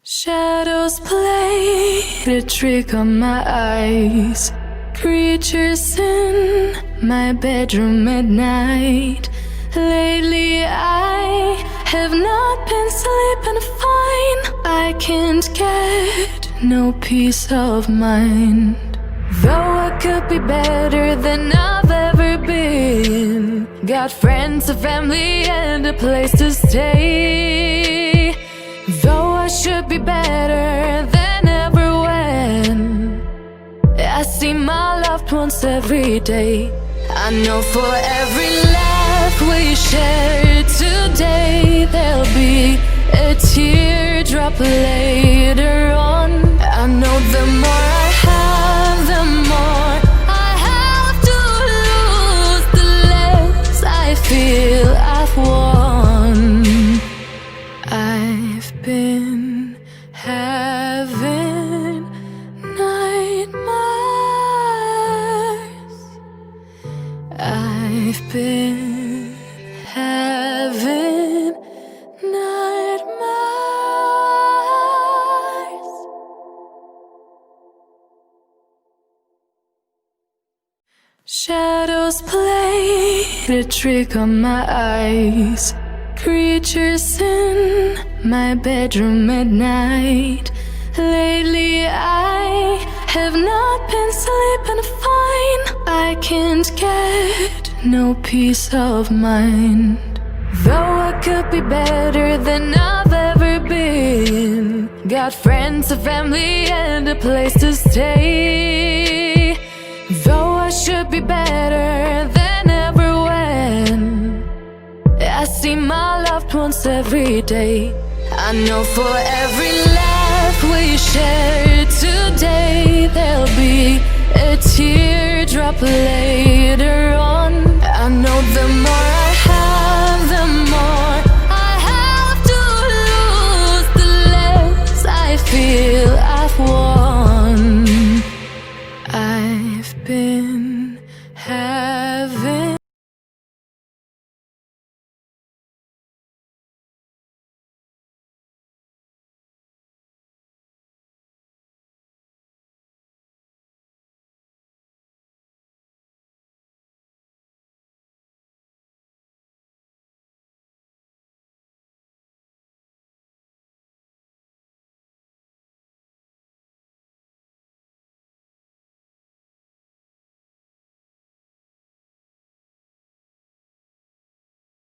Shadows played a trick on my eyes. Creatures in my bedroom at night. Lately I have not been sleeping fine. I can't get no peace of mind. Though I could be better than I've ever been. Got friends, a family, and a place to stay. Though I should be better than ever when I see my loved ones every day. I know for every laugh we share today, there'll be a teardrop later on. I know the more I have, the more I have to lose, the less I feel I've won. I've been having nightmares. I've been having nightmares. Shadows played a trick on my eyes. Creatures in my bedroom at night. Lately I have not been sleeping fine. I can't get no peace of mind. Though I could be better than I've ever been. Got friends, a family, and a place to stay. Though I should be better than ever when I see my loved ones every day. I know for every laugh we share today, there'll be a teardrop later on.